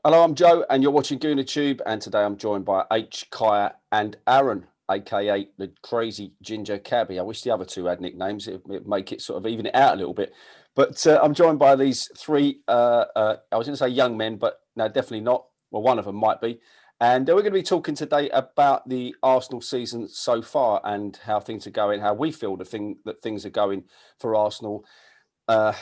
Hello, I'm Joe, and you're watching GoonerTube. And today I'm joined by Aitch, Kaya, and Aaron, aka the Crazy Ginger Cabbie. I wish the other two had nicknames; it'd make it sort of even it out a little bit. But I'm joined by these three. I was going to say young men, but no, definitely not. Well, one of them might be. And we're going to be talking today about the Arsenal season so far and how things are going, how we feel that things are going for Arsenal uh,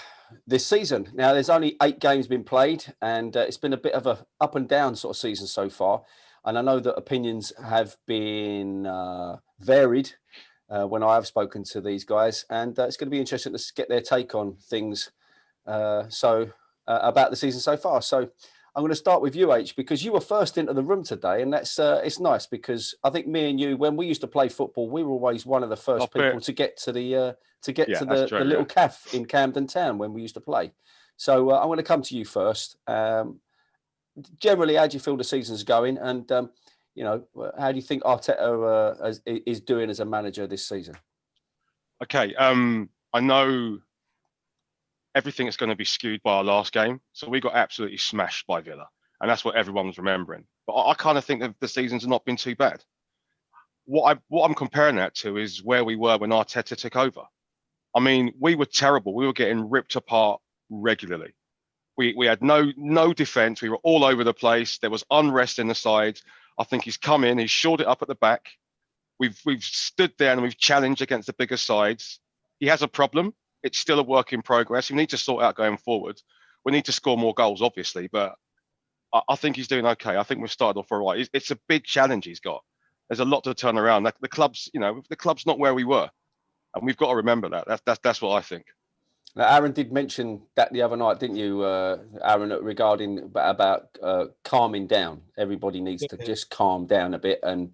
this season. Now, there's only 8 games been played, and it's been a bit of a up and down sort of season so far. And I know that opinions have been varied when I have spoken to these guys, and it's going to be interesting to get their take on things. About the season so far. So I'm going to start with you, H, because you were first into the room today, and that's it's nice because I think me and you, when we used to play football, we were always one of the first people to get to the little cafe in Camden Town when we used to play. So I'm going to come to you first. Generally, how do you feel the season's going, and how do you think Arteta is doing as a manager this season? Okay, I know everything is going to be skewed by our last game. So we got absolutely smashed by Villa. And that's what everyone was remembering. But I kind of think that the season's not been too bad. What I'm comparing that to is where we were when Arteta took over. I mean, we were terrible. We were getting ripped apart regularly. We had no defence. We were all over the place. There was unrest in the sides. I think he's come in, he's shored it up at the back. We've stood there and we've challenged against the bigger sides. He has a problem. It's still a work in progress. We need to sort out going forward. We need to score more goals, obviously, but I think he's doing okay. I think we've started off all right. It's a big challenge he's got. There's a lot to turn around. The club's not where we were, and we've got to remember that. That's what I think. Now, Aaron did mention that the other night, didn't you, Aaron, regarding about calming down. Everybody needs to just calm down a bit and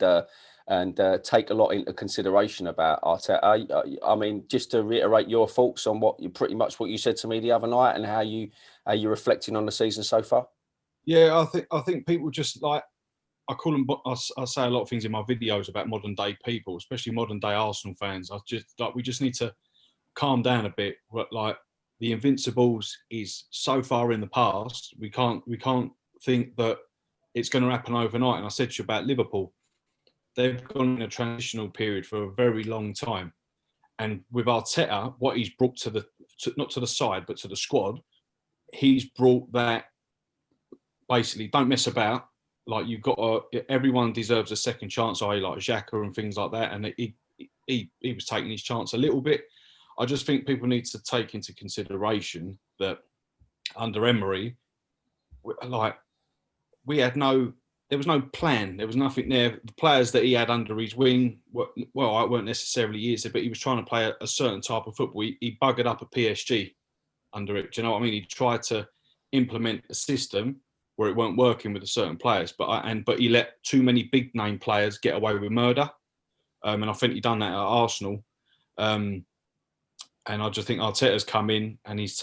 take a lot into consideration about Arteta. I mean, just to reiterate your thoughts on what you said to me the other night and how you're reflecting on the season so far. Yeah, I think people just like, I call them. I say a lot of things in my videos about modern day people, especially modern day Arsenal fans. We just need to calm down a bit. Like the Invincibles is so far in the past. We can't think that it's going to happen overnight. And I said to you about Liverpool. They've gone in a transitional period for a very long time. And with Arteta, what he's brought not to the side, but to the squad, he's brought that basically don't mess about. Like everyone deserves a second chance, like Xhaka and things like that. And he was taking his chance a little bit. I just think people need to take into consideration that under Emery, there was no plan. There was nothing there. The players that he had under his wing, weren't necessarily his, but he was trying to play a certain type of football. He buggered up a PSG under it. Do you know what I mean? He tried to implement a system where it weren't working with the certain players, but he let too many big name players get away with murder. And I think he done that at Arsenal. And I just think Arteta's come in and he's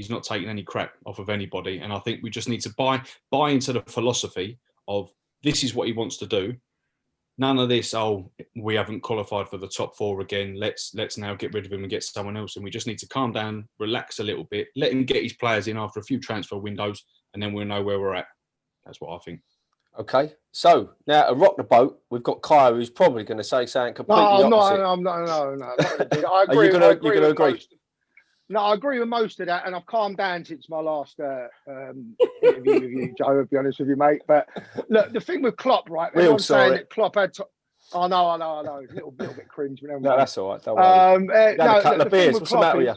not taking any crap off of anybody. And I think we just need to buy into the philosophy of this is what he wants to do. None of this, we haven't qualified for the top 4 again. Let's now get rid of him and get someone else. And we just need to calm down, relax a little bit, let him get his players in after a few transfer windows, and then we'll know where we're at. That's what I think. Okay, so now to rock the boat, we've got Kaya, who's probably going to say something completely opposite. No, I'm not going to do that. I agree. Are you going to agree? No, I agree with most of that, and I've calmed down since my last interview with you, Joe, to be honest with you, mate. But look, the thing with Klopp, right? Everyone's saying that Klopp had to... I know. A little bit cringe. But no, that's all right. Don't worry. You had a couple of beers. What's the matter with you?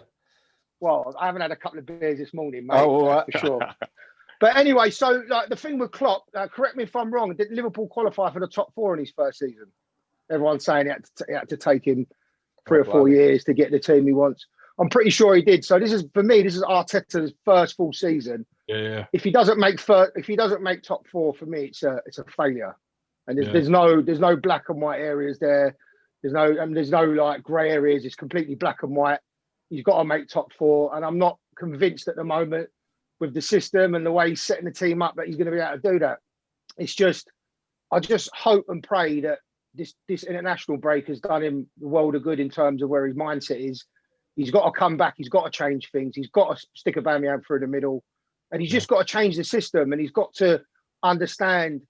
Well, I haven't had a couple of beers this morning, mate. Oh, all right. For sure. But anyway, so like the thing with Klopp, correct me if I'm wrong, did Liverpool qualify for the top 4 in his first season? Everyone's saying it had to take him 3 or 4 years to get the team he wants. I'm pretty sure he did. So this is Arteta's first full season. Yeah. If he doesn't make top 4, for me, it's a failure. And there's no black and white areas there. There's no like grey areas. It's completely black and white. He's got to make top 4, and I'm not convinced at the moment with the system and the way he's setting the team up that he's going to be able to do that. It's just, I just hope and pray that this international break has done him the world of good in terms of where his mindset is. He's got to come back. He's got to change things. He's got to stick Aubameyang through the middle. And he's just got to change the system, and he's got to understand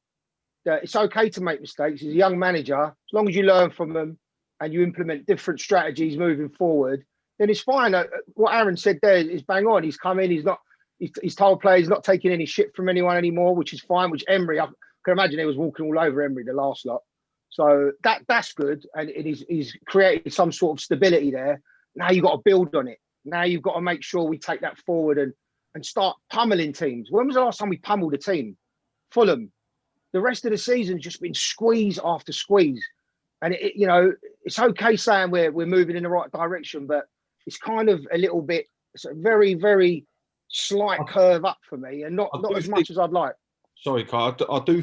that it's okay to make mistakes. He's a young manager. As long as you learn from them and you implement different strategies moving forward, then it's fine. What Aaron said there is bang on. He's come in. He's told players he's not taking any shit from anyone anymore, which is fine. Which Emery, I can imagine he was walking all over Emery the last lot. So that's good, and he's created some sort of stability there. Now you've got to build on it. Now you've got to make sure we take that forward and start pummeling teams. When was the last time we pummeled a team? Fulham. The rest of the season's just been squeeze after squeeze. And, it's okay saying we're moving in the right direction, but it's kind of a little bit, it's a very, very slight curve up for me, and not as much as I'd like. Sorry, Kai. I do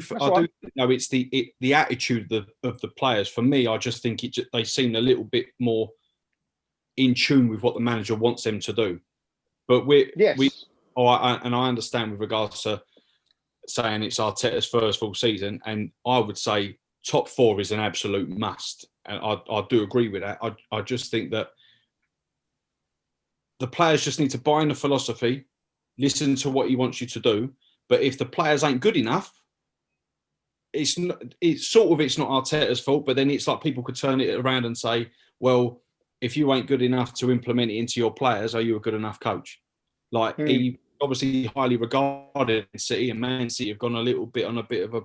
know it's the attitude of the players. For me, I just think they seem a little bit more in tune with what the manager wants them to do. But I understand with regards to saying it's Arteta's first full season, and I would say top 4 is an absolute must. And I do agree with that. I just think that the players just need to buy in the philosophy, listen to what he wants you to do. But if the players ain't good enough, it's not Arteta's fault. But then it's like people could turn it around and say, well, if you ain't good enough to implement it into your players, are you a good enough coach? Like he obviously highly regarded in City, and Man City have gone a bit of a,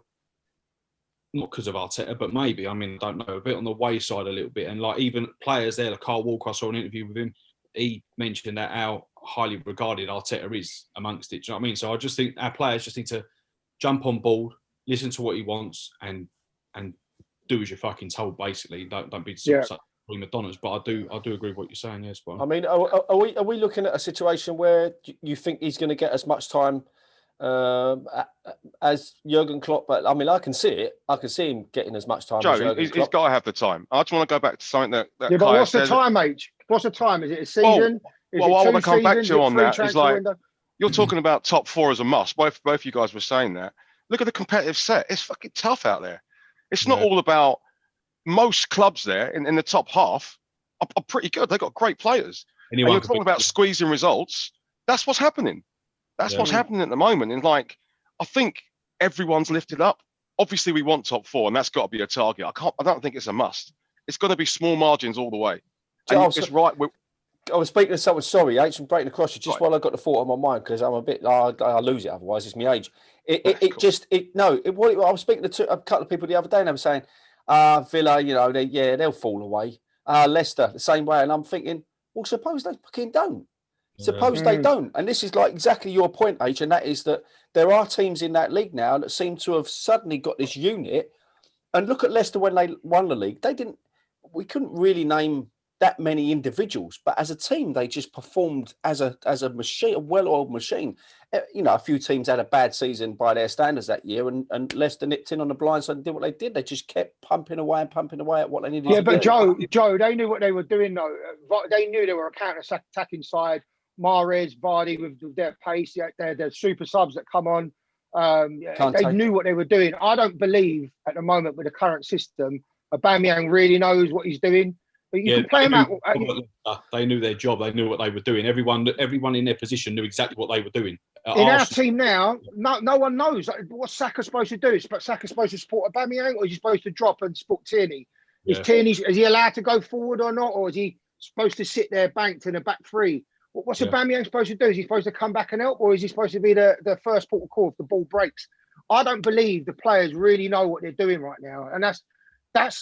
not because of Arteta, but maybe, I don't know, a bit on the wayside a little bit. And like even players there, like Carl Walker, I saw an interview with him. He mentioned that how highly regarded Arteta is amongst it. Do you know what I mean? So I just think our players just need to jump on board, listen to what he wants, and do as you're fucking told. Basically, don't be such prima donnas. But I do agree with what you're saying. Yes, but are we looking at a situation where you think he's going to get as much time as Jurgen Klopp? But I can see it. I can see him getting as much time. Joe, as Jurgen Klopp. He's got to have the time. I just want to go back to something that but what's the time, H? What's the time? Is it a season? I want to come back to you on that. It's like you're talking about top 4 as a must. Both you guys were saying that. Look at the competitive set. It's fucking tough out there. It's not all about most clubs there in the top half are pretty good. They've got great players. And you're talking about squeezing results. That's what's happening. That's what's happening at the moment. And I think everyone's lifted up. Obviously, we want top 4, and that's got to be a target. I don't think it's a must. It's going to be small margins all the way. And it's right. I was speaking to someone. Sorry, Aitch, I'm breaking across you just while I got the thought on my mind, because I'm a bit. I lose it otherwise. It's my age. I was speaking to a couple of people the other day, and they were saying, Villa, they'll fall away. Leicester the same way, and I'm thinking, well, suppose they fucking don't. Suppose they don't. And this is like exactly your point, H, and that is that there are teams in that league now that seem to have suddenly got this unit. And look at Leicester when they won the league. We couldn't really name that many individuals, but as a team, they just performed as a machine, a well-oiled machine. A few teams had a bad season by their standards that year, and Leicester nipped in on the blind side and did what they did. They just kept pumping away at what they needed to do. But Joe, they knew what they were doing, though. They knew they were a counter-attacking side. Mahrez, Vardy with their pace, their super subs that come on. They knew what they were doing. I don't believe at the moment with the current system, Aubameyang really knows what he's doing. But you can play them out. They knew their job. They knew what they were doing. Everyone in their position knew exactly what they were doing. In our team now, no one knows what Saka's supposed to do. Is Saka supposed to support Aubameyang, or is he supposed to drop and support Tierney? Is he allowed to go forward or not, or is he supposed to sit there banked in a back three? What's Aubameyang supposed to do? Is he supposed to come back and help, or is he supposed to be the first port of call if the ball breaks? I don't believe the players really know what they're doing right now, and that's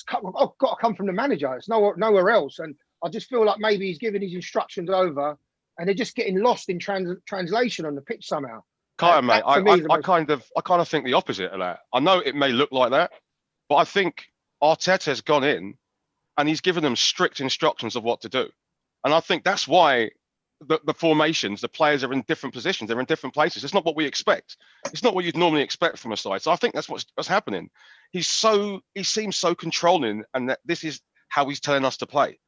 got to come from the manager. It's nowhere else. And I just feel like maybe he's giving his instructions over, and they're just getting lost in translation on the pitch somehow. Kaya, mate, I kind of think the opposite of that. I know it may look like that, but I think Arteta's gone in and he's given them strict instructions of what to do. And I think that's why the formations, the players are in different positions. They're in different places. It's not what we expect. It's not what you'd normally expect from a side. So I think that's what's happening. He seems so controlling, and that this is how he's telling us to play.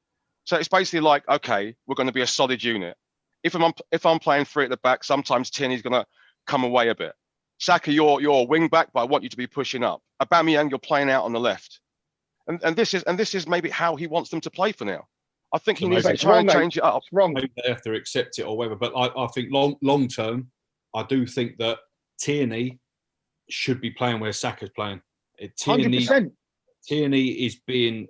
So it's basically like, okay, we're going to be a solid unit. If I'm playing 3 at the back, sometimes Tierney's going to come away a bit. Saka, you're a wing back, but I want you to be pushing up. Aubameyang, you're playing out on the left. And this is maybe how he wants them to play for now. I think he needs to try and change it up. It's wrong. Maybe they have to accept it or whatever. But I think long term, I do think that Tierney should be playing where Saka's playing. Tierney 100%. is being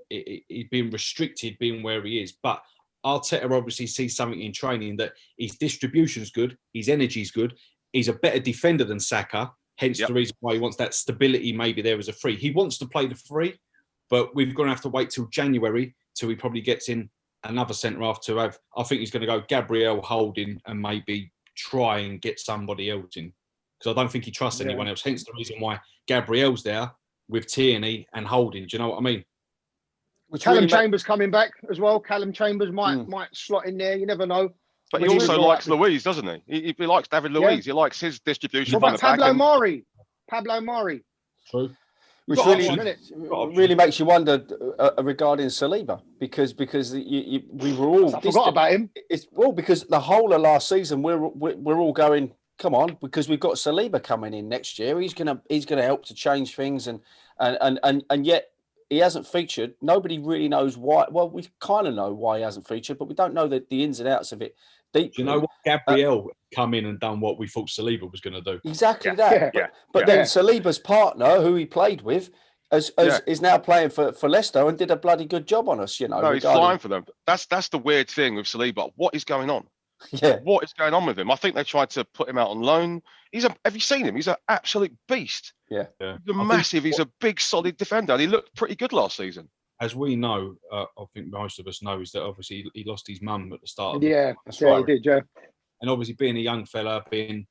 restricted being where he is. But Arteta obviously sees something in training that his distribution's good, his energy's good, he's a better defender than Saka, hence the reason why he wants that stability maybe there as a free. He wants to play the free, but we're going to have to wait till January till he probably gets in another centre-half to have. I think he's going to go Gabriel, Holding, and maybe try and get somebody else in. Because I don't think he trusts anyone else. Hence the reason why Gabriel's there with Tierney and Holding. Do you know what I mean? Callum Chambers coming back as well. Callum Chambers might slot in there. You never know. But he also likes Luiz, doesn't he? He likes David Luiz. He likes his distribution. What about Pablo Mari? Pablo Mari. True. Which really makes you wonder regarding Saliba because we were all I forgot about him. It's because the whole of last season we're all going, come on, because we've got Saliba coming in next year. He's gonna help to change things and yet he hasn't featured. Nobody really knows why. Well, we kind of know why he hasn't featured, but we don't know the ins and outs of it deeply. Do you know what? Gabriel come in and done what we thought Saliba was going to do. Exactly that. But then Saliba's partner, who he played with, is now playing for Leicester and did a bloody good job on us. No, he's flying for them. That's the weird thing with Saliba. What is going on? Yeah. What is going on with him? I think they tried to put him out on loan. Have you seen him? He's an absolute beast. Yeah. He's massive. He's a big, solid defender. And he looked pretty good last season. As we know, I think most of us know, is that obviously he lost his mum at the start of that's right. He did, yeah. And obviously being a young fella, being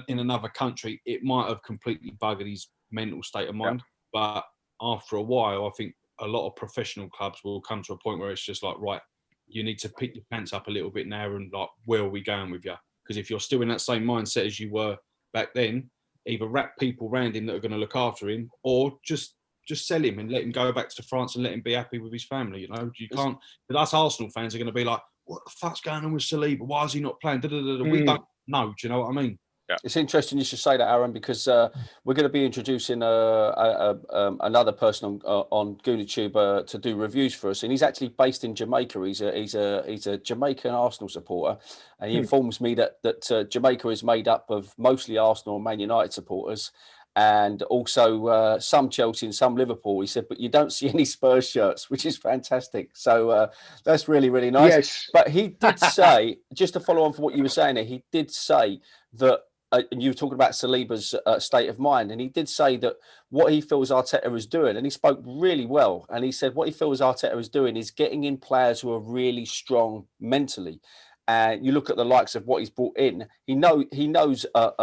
in another country, it might have completely buggered his mental state of mind. But after a while, I think a lot of professional clubs will come to a point where it's just like, right, you need to pick your pants up a little bit now and like, where are we going with you? Because if you're still in that same mindset as you were back then, either wrap people around him that are going to look after him or just sell him and let him go back to France and let him be happy with his family. You know, you can't. But us Arsenal fans are going to be like, "What the fuck's going on with Saliba? Why is he not playing?" We don't know. Do you know what I mean? Yeah. It's interesting you should say that, Aaron, because we're going to be introducing another person on GoonerTube to do reviews for us, and he's actually based in Jamaica. He's a Jamaican Arsenal supporter, and he informs me that Jamaica is made up of mostly Arsenal and Man United supporters. And also some Chelsea and some Liverpool. He said, but you don't see any Spurs shirts, which is fantastic. So that's really, really nice. Yes. But he did say, just to follow on from what you were saying there, he did say that, and you were talking about Saliba's state of mind, and he did say that what he feels Arteta is doing, and he spoke really well, and he said what he feels Arteta is doing is getting in players who are really strong mentally. And you look at the likes of what he's brought in. He knows that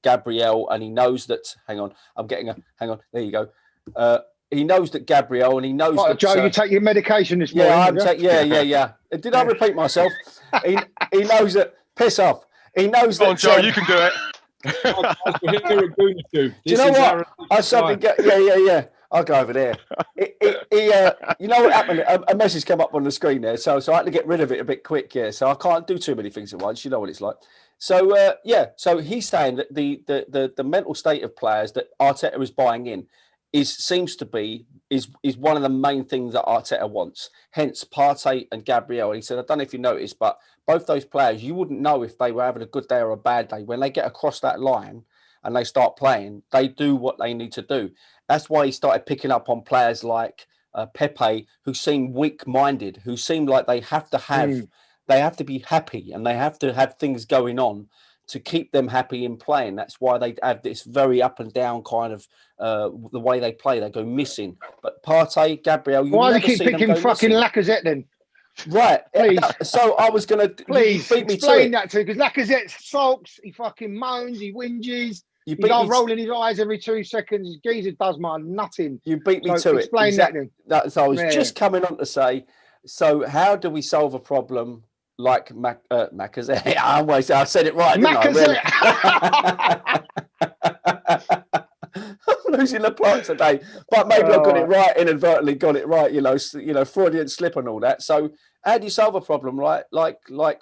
Gabriel, and he knows that. Hang on. There you go. He knows that Gabriel, and he knows that Joe, you take your medication this morning. Yeah. Did I repeat myself? He knows that. Piss off. He knows that. Go on, Joe, you can do it. Do you know what? I suddenly get. Yeah. I'll go over there. You know what happened? A message came up on the screen there, so I had to get rid of it a bit quick. Yeah, so I can't do too many things at once. You know what it's like. So so he's saying that the mental state of players that Arteta is buying in seems to be one of the main things that Arteta wants. Hence, Partey and Gabriel. He said, I don't know if you noticed, but both those players, you wouldn't know if they were having a good day or a bad day. When they get across that line and they start playing, they do what they need to do. That's why he started picking up on players like Pepe, who seem weak-minded, who seem like they have to be happy and they have to have things going on to keep them happy in playing. That's why they have this very up and down kind of the way they play. They go missing. But Partey, Gabriel, why do you keep picking fucking Lacazette then? Right. Please. So I was going to please explain that to me, because Lacazette sulks, he fucking moans, he whinges. He's rolling his eyes every 2 seconds. Geezer does my nutting. You beat me to it. Explain that then. So I was just coming on to say, so how do we solve a problem like Lacazette? I said it right, didn't I? Really? I'm losing the plot today, but maybe I got it right, inadvertently got it right. You know, Freudian slip and all that. So how do you solve a problem like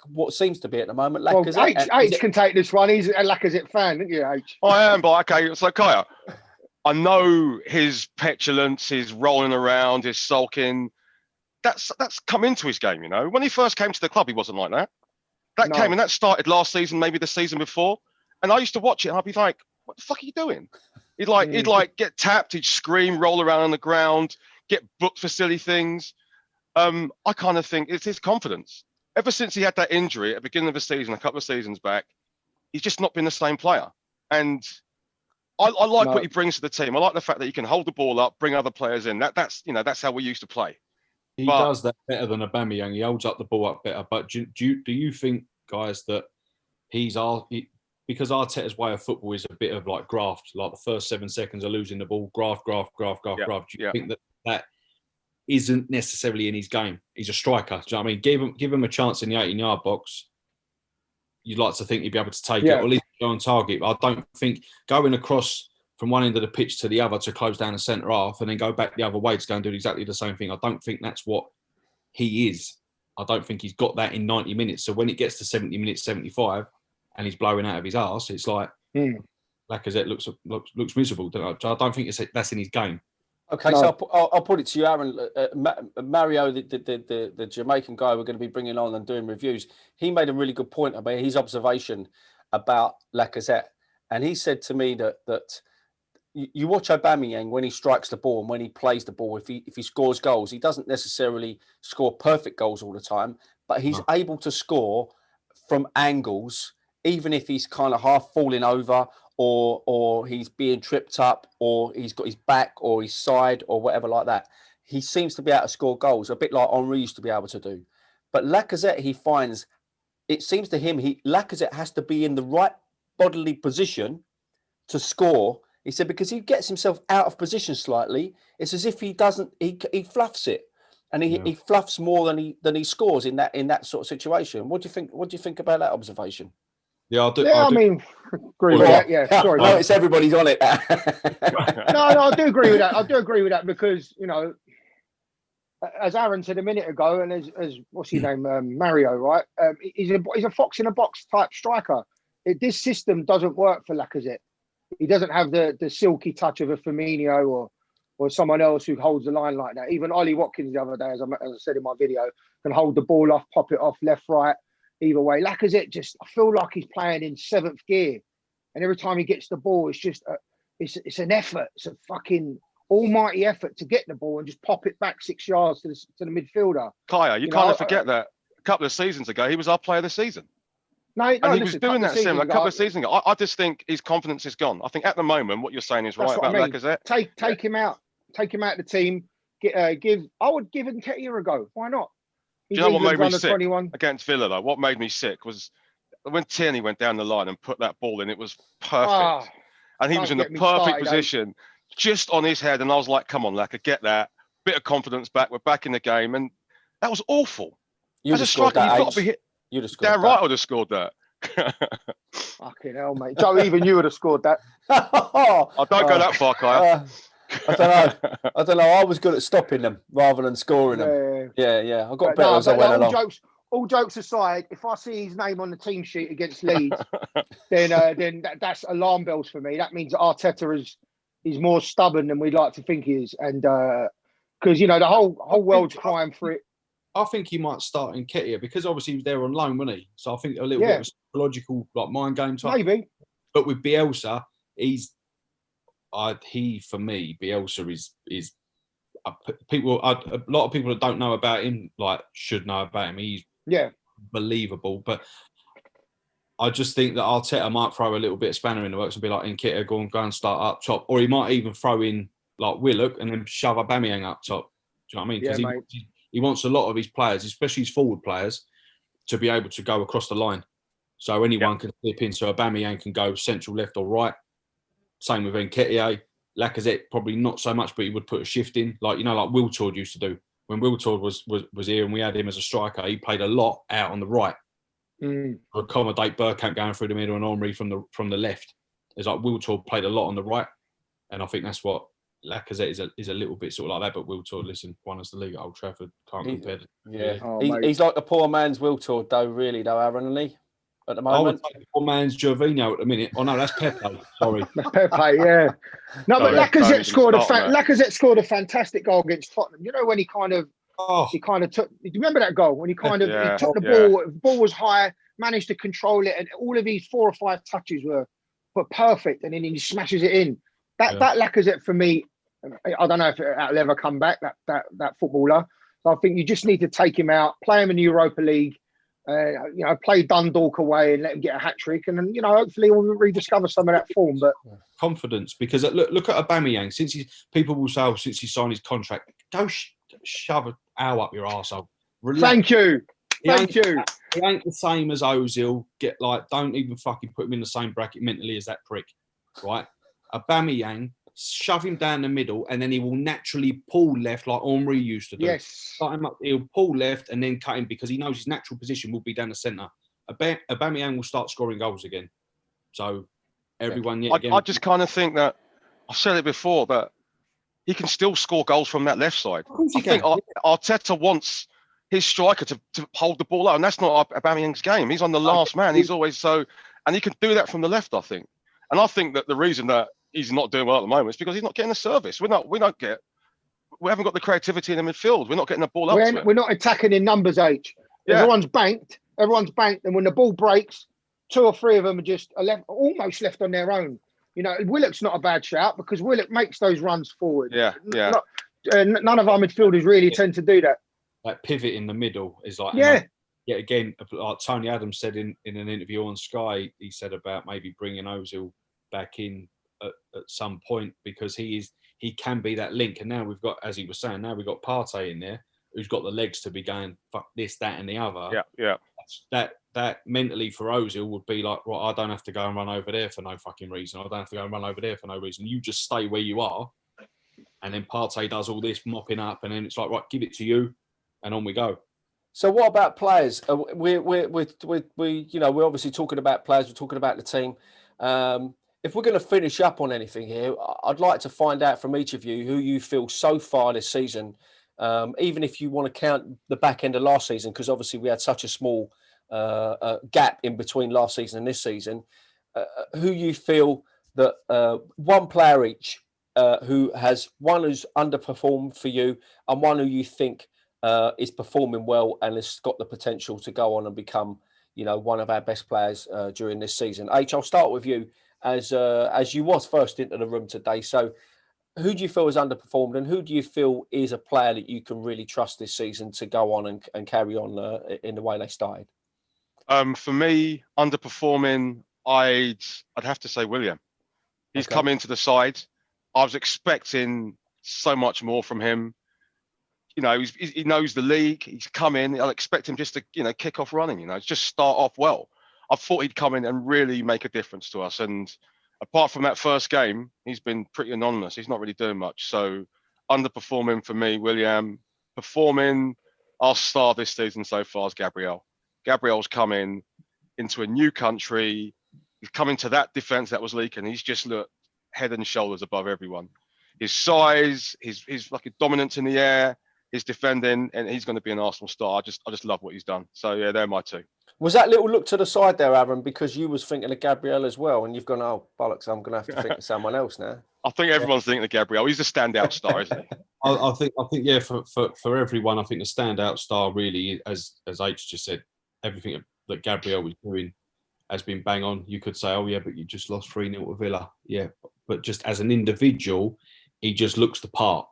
what seems to be at the moment? Lacazette, Aitch can take this one. He's a Lacazette fan, isn't you, Aitch? I am, but okay. So Kaya, I know his petulance, his rolling around, his sulking. that's come into his game. You know, when he first came to the club, he wasn't like that. That No. came and that started last season, maybe the season before. And I used to watch it and I'd be like, what the fuck are you doing? He'd like get tapped, he'd scream, roll around on the ground, get booked for silly things. I kind of think it's his confidence. Ever since he had that injury at the beginning of the season, a couple of seasons back, he's just not been the same player. And I like what he brings to the team. I like the fact that he can hold the ball up, bring other players in. That's how we used to play. He does that better than Aubameyang. He holds up the ball up better. But do you think, guys, that because Arteta's way of football is a bit of like graft, like the first 7 seconds of losing the ball, graft. Do you think that isn't necessarily in his game? He's a striker. Do you know what I mean? Give him a chance in the 18-yard box. You'd like to think he'd be able to take it, or at least go on target. But I don't think going across from one end of the pitch to the other to close down the centre half and then go back the other way to go and do exactly the same thing. I don't think that's what he is. I don't think he's got that in 90 minutes. So when it gets to 70 minutes, 75, and he's blowing out of his arse, it's like Lacazette looks miserable. I don't think that's in his game. Okay, no. So I'll put it to you, Aaron. Mario, the Jamaican guy we're going to be bringing on and doing reviews, he made a really good point about his observation about Lacazette. And he said to me that you watch Aubameyang when he strikes the ball and when he plays the ball, if he scores goals, he doesn't necessarily score perfect goals all the time, but he's able to score from angles, even if he's kind of half falling over or he's being tripped up or he's got his back or his side or whatever like that. He seems to be able to score goals, a bit like Henry used to be able to do. But Lacazette, he finds, it seems to him, Lacazette has to be in the right bodily position to score. He said, because he gets himself out of position slightly, it's as if he fluffs it. And he fluffs more than he scores in that sort of situation. What do you think about that observation? Yeah, I do. I mean, agree with that. Yeah, sorry. No, it's everybody's on it. No, I do agree with that. I do agree with that because, you know, as Aaron said a minute ago, and as what's his name, Mario, right? He's a fox in a box type striker. This system doesn't work for Lacazette. He doesn't have the silky touch of a Firmino or someone else who holds the line like that. Even Ollie Watkins the other day, as I said in my video, can hold the ball off, pop it off left, right, either way. Lacazette I feel like he's playing in 7th gear. And every time he gets the ball, it's just, it's an effort. It's a fucking almighty effort to get the ball and just pop it back 6 yards to the midfielder. Kaya, you can't forget that a couple of seasons ago, he was our player of the season. No, he was doing that similar a couple of seasons ago. I just think his confidence is gone. I think at the moment, what you're saying is right about Lacazette. Take him out. Take him out of the team. I would give Nketiah a go. Why not? Do you know what made me sick against Villa, though? What made me sick was when Tierney went down the line and put that ball in, it was perfect. And he was in the perfect position, just on his head. And I was like, come on, Lacazette, get that. Bit of confidence back. We're back in the game. And that was awful. As a striker, you've got to be hit. You'd have scored damn right I would have scored that. Fucking hell, mate. Joe, even you would have scored that. I don't go that far, Kaya. I don't know. I was good at stopping them rather than scoring them. Yeah. I got better as I went along. All jokes aside, if I see his name on the team sheet against Leeds, then that's alarm bells for me. That means that Arteta is more stubborn than we'd like to think he is, and because you know the whole world's crying for it. I think he might start in Nketiah because obviously he was there on loan, wasn't he? So I think a little bit of a psychological like mind game type. Maybe. But with Bielsa, for me, Bielsa is a lot of people that don't know about him should know about him. He's believable, but I just think that Arteta might throw a little bit of spanner in the works and be like, Nketiah, go and start up top, or he might even throw in like Willock and then shove Aubameyang up top. Do you know what I mean? Because he wants a lot of his players, especially his forward players, to be able to go across the line. So anyone can slip in. So Aubameyang can go central, left or right. Same with Nketiah. Lacazette, probably not so much, but he would put a shift in. Like Wiltord used to do. When Wiltord was here and we had him as a striker, he played a lot out on the right. To accommodate Bergkamp going through the middle and Henry from the left. It's like Wiltord played a lot on the right. And I think that's what Lacazette is a little bit sort of like that, but Wiltord, listen, won us the league at Old Trafford, can't compare. He's like a poor man's Wiltord, though, Aaron, isn't he? At the moment, I would say poor man's Gervinho at the minute. Oh no, that's Pepe. Sorry, Pepe. Yeah, no, but Lacazette scored a fantastic goal against Tottenham. You know when he kind of he kind of took. Do you remember that goal when he kind of he took the ball was high, managed to control it, and all of these 4 or 5 touches were perfect, and then he smashes it in. That Lacazette for me, I don't know if it'll ever come back. That footballer. So I think you just need to take him out, play him in the Europa League, play Dundalk away and let him get a hat trick, and then hopefully we'll rediscover some of that form. But confidence, because look at Aubameyang. People will say, since he signed his contract, go shove an owl up your arsehole. Thank you. He ain't the same as Ozil. Don't even fucking put him in the same bracket mentally as that prick, right? Aubameyang, shove him down the middle, and then he will naturally pull left like Henry used to do. Yes. Start him up, he'll pull left and then cut him because he knows his natural position will be down the centre. Aubameyang will start scoring goals again. So everyone, I just kind of think that I've said it before, but he can still score goals from that left side. I think Arteta wants his striker to hold the ball out, and that's not Aubameyang's game. He's on the last man. He's always and he can do that from the left, I think. And I think that the reason that he's not doing well at the moment is because he's not getting the service. We haven't got the creativity in the midfield. We're not getting the ball up to him. We're not attacking in numbers, H. Yeah. Everyone's banked, and when the ball breaks, 2 or 3 of them are just almost left on their own. Willock's not a bad shout because Willock makes those runs forward. Yeah. None of our midfielders really tend to do that. Like pivot in the middle is like again, like Tony Adams said in an interview on Sky, he said about maybe bringing Ozil back in at some point because he can be that link. And now we've got, as he was saying, Partey in there who's got the legs to be going fuck this, that, and the other. Yeah. That mentally for Ozil would be like, well, I don't have to go and run over there for no fucking reason. I don't have to go and run over there for no reason. You just stay where you are, and then Partey does all this mopping up, and then it's like, right, give it to you, and on we go. So what about players? We're obviously talking about players. We're talking about the team. If we're going to finish up on anything here, I'd like to find out from each of you who you feel so far this season, even if you want to count the back end of last season, because obviously we had such a small gap in between last season and this season, who you feel that one player each who's underperformed for you and one who you think is performing well and has got the potential to go on and become, one of our best players during this season. H, I'll start with you as you was first into the room today. So who do you feel has underperformed and who do you feel is a player that you can really trust this season to go on and carry on in the way they started? For me, underperforming, I'd have to say William. He's come into the side. I was expecting so much more from him. He knows the league. He's come in. I'll expect him just to, kick off running, just start off well. I thought he'd come in and really make a difference to us. And apart from that first game, he's been pretty anonymous. He's not really doing much. So underperforming for me, William. Performing, our star this season so far is Gabriel. Gabriel's come into a new country. He's come into that defence that was leaking. He's just looked head and shoulders above everyone. His size, his like dominance in the air, his defending, and he's going to be an Arsenal star. I just love what he's done. So yeah, they're my two. Was that little look to the side there, Aaron, because you was thinking of Gabriel as well, and you've gone, oh bollocks, I'm going to have to think of someone else now. I think everyone's thinking of Gabriel. He's a standout star, isn't he? I think yeah, for everyone, I think the standout star really, as Aitch just said, everything that Gabriel was doing has been bang on. You could say, oh yeah, but you just lost 3-0 to Villa. Yeah, but just as an individual, he just looks the part.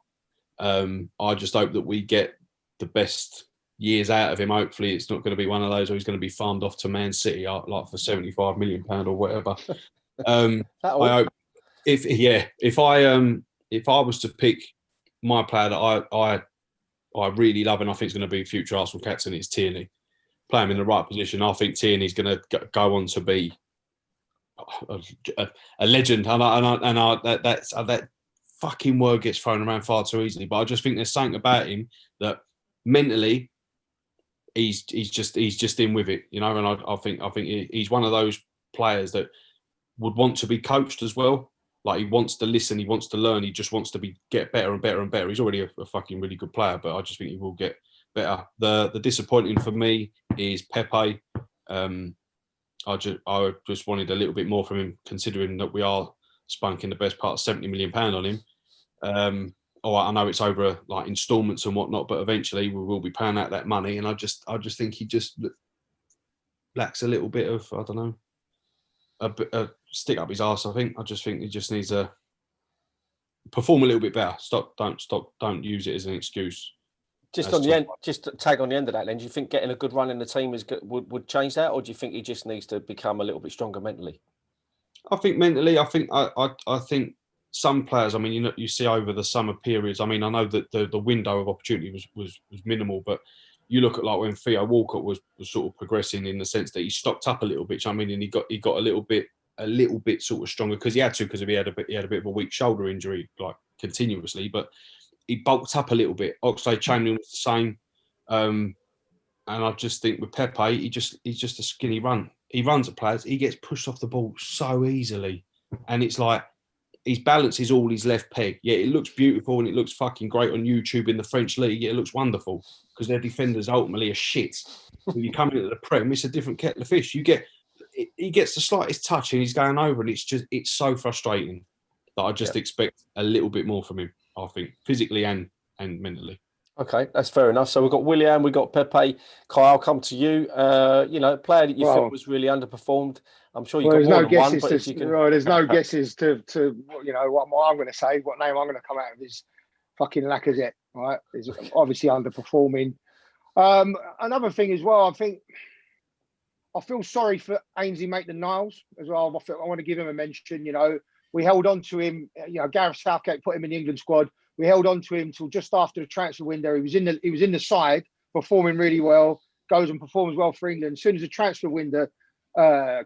I just hope that we get the best years out of him. Hopefully it's not going to be one of those where he's going to be farmed off to Man City like for £75 million or whatever. I hope if I was to pick my player that I really love and I think is going to be future Arsenal captain, it's Tierney. Play him in the right position. I think Tierney's going to go on to be a legend. And that fucking word gets thrown around far too easily. But I just think there's something about him that mentally he's just in with it, And I think he's one of those players that would want to be coached as well. Like he wants to listen, he wants to learn, he just wants to get better and better and better. He's already a fucking really good player, but I just think he will get better. The disappointing for me is Pepe. I just wanted a little bit more from him, considering that we are spunking the best part of £70 million on him. I know it's over like installments and whatnot, but eventually we will be paying out that money. And I just think he just lacks a little bit of, I don't know, a stick up his arse. I just think he just needs to perform a little bit better. Don't use it as an excuse. Just on the end, just to tag on the end of that, then, do you think getting a good run in the team would change that, or do you think he just needs to become a little bit stronger mentally? I think mentally, I think some players. I mean, you see over the summer periods. I mean, I know that the window of opportunity was minimal, but you look at like when Theo Walcott was sort of progressing in the sense that he stocked up a little bit. I mean, and he got a little bit sort of stronger because he had to, because he had a bit of a weak shoulder injury like continuously, but he bulked up a little bit. Oxlade-Chamberlain was the same. And I just think with Pepe, he's just a skinny run. He runs at players. He gets pushed off the ball so easily. And it's like his balance is all his left peg. Yeah, it looks beautiful and it looks fucking great on YouTube in the French league. Yeah, it looks wonderful because their defenders ultimately are shit. When you come into the Prem, it's a different kettle of fish. He gets the slightest touch and he's going over, and it's so frustrating that I just expect a little bit more from him. I think physically and mentally. Okay, that's fair enough. So we've got Willian, we've got Pepe. Kyle, I'll come to you. Player that you felt was really underperformed. I'm sure you've got more than one, but if you can... there's no guesses to what I'm going to say, what name I'm going to come out of is fucking Lacazette, right? Is obviously underperforming. Another thing as well, I feel sorry for Ainsley Maitland-Niles as well. I want to give him a mention, We held on to him, Gareth Southgate put him in the England squad. We held on to him till just after the transfer window. He was in the side, performing really well, goes and performs well for England. As soon as the transfer window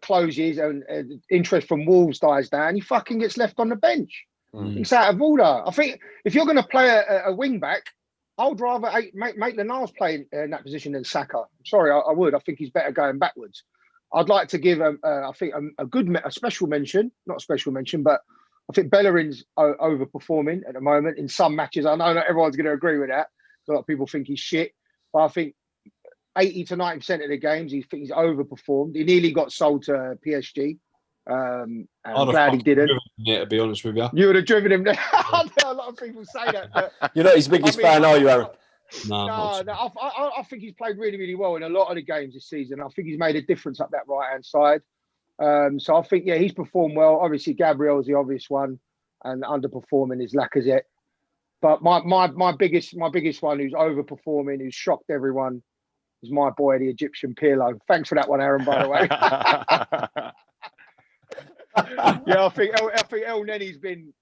closes and interest from Wolves dies down, he fucking gets left on the bench. It's out of order. I think if you're going to play a wing back, I would rather Maitland-Niles play in that position than Saka. Sorry, I would. I think he's better going backwards. I'd like to give a special mention, not a special mention, but I think Bellerin's overperforming at the moment in some matches. I know not everyone's going to agree with that. A lot of people think he's shit, but I think 80 to 90% of the games, he's overperformed. He nearly got sold to PSG. I'm glad he didn't. Yeah, to be honest with you. You would have driven him there. I know a lot of people say that. But you're not his biggest fan, are you, Aaron? No, I think he's played really, really well in a lot of the games this season. I think he's made a difference up that right-hand side. So I think, he's performed well. Obviously, Gabriel's the obvious one, and underperforming is Lacazette. But my biggest one who's overperforming, who's shocked everyone, is my boy, the Egyptian Pirlo. Thanks for that one, Aaron, by the way. I think El Nenny's been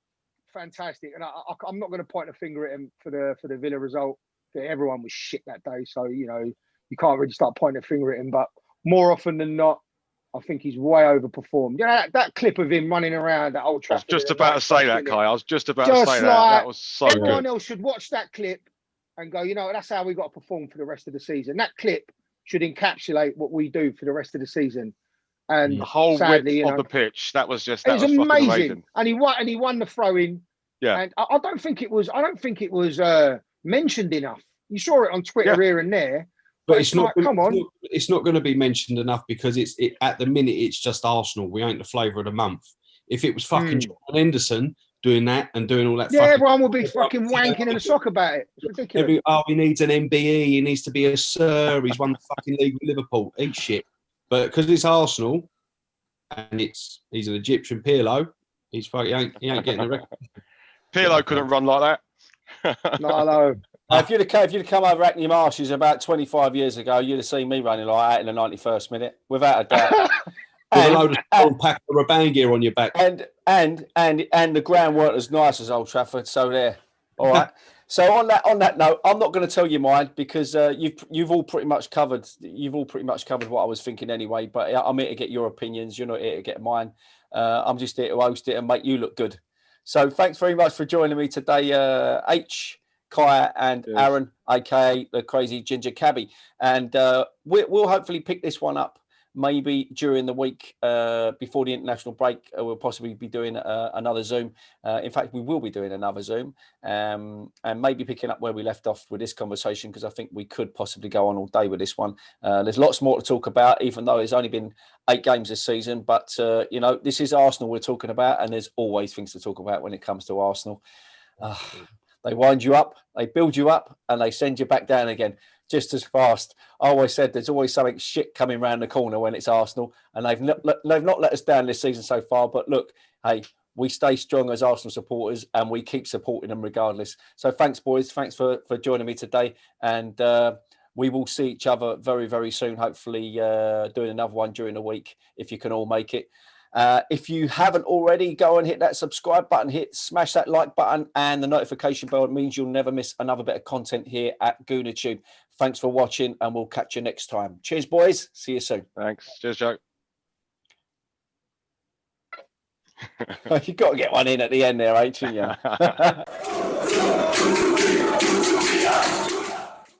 fantastic, and I'm not going to point a finger at him for the Villa result. Everyone was shit that day, so you can't really start pointing a finger at him. But more often than not, I think he's way overperformed. That clip of him running around at Old Trafford. I was just about to say that, Kai. I was just about to say that. That was so good. Everyone else should watch that clip and go, that's how we got to perform for the rest of the season. That clip should encapsulate what we do for the rest of the season. And the whole width of the pitch, that was amazing. And he won the throw-in. Yeah. And I don't think it was mentioned enough. You saw it on Twitter here and there. But it's not. Come on, it's not going to be mentioned enough because at the minute it's just Arsenal. We ain't the flavour of the month. If it was fucking John Henderson doing that and doing all that, everyone would be fucking wanking in the sock about it. It's ridiculous. He needs an MBE. He needs to be a Sir. He's won the fucking league with Liverpool. Eat shit. But because it's Arsenal and he's an Egyptian Pirlo, he ain't getting the record. Pirlo couldn't run like that. No. If you'd have come over Hackney Marshes about 25 years ago, you'd have seen me running like that in the 91st minute, without a doubt. With a load of pack of Raban gear on your back. And the ground weren't as nice as Old Trafford, so there. All right. So on that note, I'm not going to tell you mine because you've all pretty much covered what I was thinking anyway. But I'm here to get your opinions. You're not here to get mine. I'm just here to host it and make you look good. So thanks very much for joining me today, Aitch, Kaya and Aaron, aka the Crazy Ginger Cabbie. And we'll hopefully pick this one up maybe during the week before the international break. We'll possibly be doing another Zoom. In fact, we will be doing another Zoom and maybe picking up where we left off with this conversation, because I think we could possibly go on all day with this one. There's lots more to talk about, even though it's only been 8 games this season. But, this is Arsenal we're talking about, and there's always things to talk about when it comes to Arsenal. They wind you up, they build you up, and they send you back down again just as fast. I always said there's always something shit coming round the corner when it's Arsenal, and they've not let us down this season so far. But look, hey, we stay strong as Arsenal supporters, and we keep supporting them regardless. So thanks, boys. Thanks for joining me today, and we will see each other very, very soon. Hopefully, doing another one during the week if you can all make it. If you haven't already, go and hit that subscribe button, smash that like button and the notification bell. It means you'll never miss another bit of content here at GoonerTube. Thanks for watching, and we'll catch you next time. Cheers, boys. See you soon. Thanks. Cheers, Joe. You've got to get one in at the end there, ain't you?